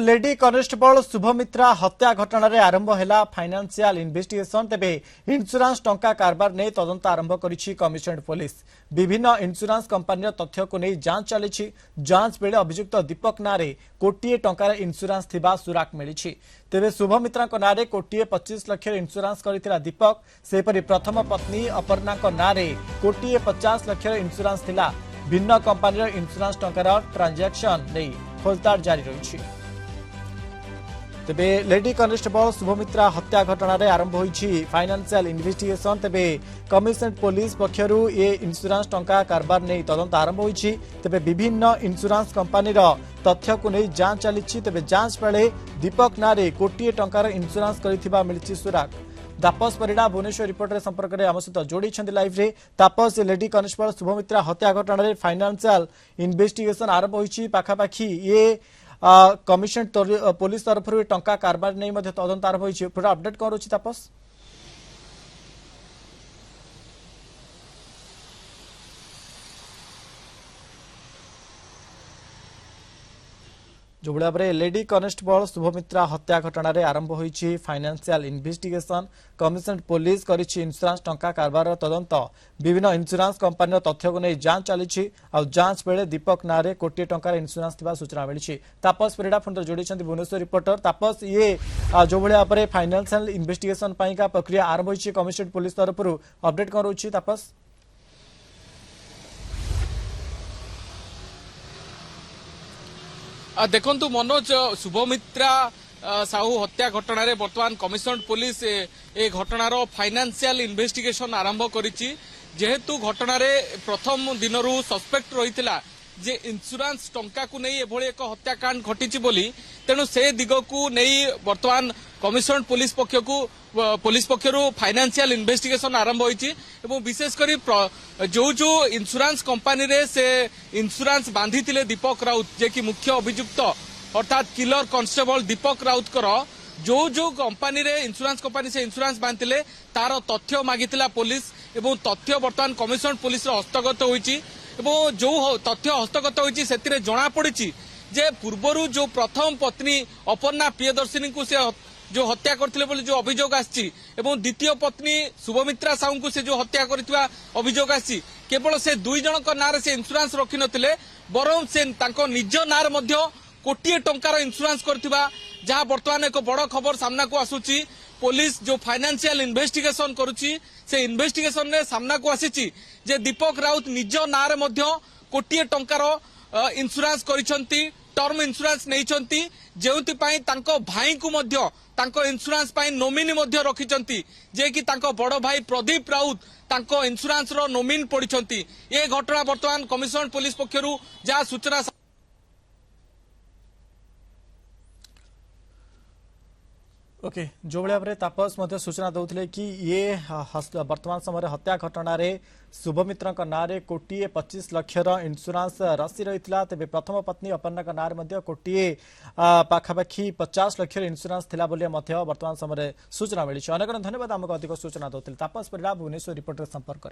lady constable Shubhamitra हत्या घटना रे आरंभ हैला फाइनेंशियल इन्वेस्टिगेशन तेबे इंश्योरेंस टंका कारबार ने तदंत आरंभ करिछि कमिशनरेट पुलिस विभिन्न इंश्योरेंस कंपनी तथ्य को नहीं जांच चली जांच बेले अभियुक्त दीपक नारे कोटिए टंकार इंश्योरेंस थिबा सुराक मिली तेबे शुभमित्रा नारे कोटिए 25 लाख इंश्योरेंस करथिला दीपक सेपरि प्रथम पत्नी अपर्णा नारे कोटिए 50 लाख इंश्योरेंस थिला भिन्न कंपनी इंश्योरेंस टंकार ट्रांजैक्शन नहीं खोजदार जारी रही तेबे लेडी कनेस्टेबल शुभमित्रा हत्या घटना रे आरंभ होईछि फाइनेंशियल इन्वेस्टिगेशन तेबे कमिशनरेट पुलिस पक्षरु ए इंश्योरेंस टंका कारबार नै तदंत आरंभ होईछि तेबे विभिन्न इंश्योरेंस कंपनी रो तथ्य को नै जांच चलीछि तेबे जांच बेले दीपक नारे कोटिए टंकार इंश्योरेंस करिथिबा मिलिछि सुराग तापस परिडा भुवनेश्वर रिपोर्टर संपर्क में आम सहित जोड़ी लाइव रे तापस लेडी कनेस्टेबल शुभमित्रा हत्या घटना रे फाइनेंशियल इन्वेस्टिगेशन आरंभ होईछि पाखापाखि ये कमिशनरेट पुलिस तरफ टंका कारबार नहीं तदंत आरंभ होईछि पूरा अपडेट कौन रही तापस जो भाव में लेडी कनेस्टेबल शुभमित्रा हत्या घटना रे आरंभ होईछि फाइनेंशियल इन्वेस्टिगेशन कमिशनरेट पुलिस करिछि इंश्योरेंस टंका कारबार तदंत विभिन्न इंश्योरेंस कंपनी तथ्य को नहीं जांच चली जांच बेले दीपक नारे कोटिए टंकार इंश्योरेंस थिबा सूचना मिली तापस परिडा फोन जोड़ी भुवनेश्वर रिपोर्टर तापस ये जो भाव में फाइनेंशियल इन्वेस्टिगेशन का प्रक्रिया आरंभ होईछि कमिशनरेट पुलिस तरफ अपडेट कौन रही तापस देखंतु मनोज शुभमित्रा साहू हत्या घटना रे वर्तमान कमिशनरेट पुलिस ए घटनार फाइनेंशियल इन्वेस्टिगेशन आरंभ करिछि जेहेतु घटना रे प्रथम दिनरू सस्पेक्ट रहितला जे इंश्योरेंस टंका को नहीं एभली एक हत्याकांड घटिछि बोली तेणु से दिग को नहीं वर्तमान कमिशनरेट पुलिस पक्षरु फाइनेंशियल इन्वेस्टिगेशन आरंभ होईछि एवं विशेषकर जो जो इंश्योरेंस कंपनी रे से इंश्योरेंस बांधिथिले दीपक राउत जे कि मुख्य अभियुक्त अर्थात किलर कांस्टेबल दीपक राउत कर जो जो कंपनी रे इंश्योरेंस कंपनी से इंश्योरेंस बांधिथिले तार तथ्य मागिथिला पुलिस एवं तथ्य वर्तमान कमिशनरेट पुलिस हस्तगत होईछि एवं जो तथ्य हस्तगत होईछि सेतिरे जणा पड़िछि जे पूर्वरु जो प्रथम पत्नी अपर्णा प्रियदर्शिनी को से जो हत्या करथिले बोली जो अभियोग आछि एवं द्वितीय पत्नी शुभमित्रा साहू को से जो हत्या करथिबा अभियोग आछि केवल से दुई जनक नारे से इंश्योरेंस रखि नथिले बरं से तांको निज नार मध्य कोटिए टंकार इंश्योरेंस करथिबा जहां वर्तमान एक बड़ खबर सामना को आसुची पुलिस जो फाइनेंशियल इन्वेस्टिगेशन करुची से इन्वेस्टिगेशन ने सामना को आसीची जे दीपक राउत निज नारे मध्य कोटिए टंकार इंश्योरेंस करिसंती टर्म इंश्योरेंस नैचंती जेउति पई तांको भाई को मध्य तांको इंश्योरेंस पई नोमिनी मध्य रखिचंती जे कि तांको बड़ भाई प्रदीप राउत तांको इंश्योरेंस रो नोमिन पडिचंती ए घटना वर्तमान कमिशनरेट पुलिस पक्षरु जा सूचना ओके जो भाव में तापस सूचना दौले कि ये वर्तमान समय हत्या घटना रे शुभमित्रा नारे कोटिए 25 लाख इंश्योरेंस राशि रही तेज प्रथम पत्नी अपर्णा नारे कोटिए पाखापाखि 50 लाख इंश्योरेंस थिला बोली वर्तमान समय सूचना मिली अनेक धन्यवाद आमको अधिक सूचना दौले तापस परिडा भुवनेश्वर रिपोर्टर संपर्क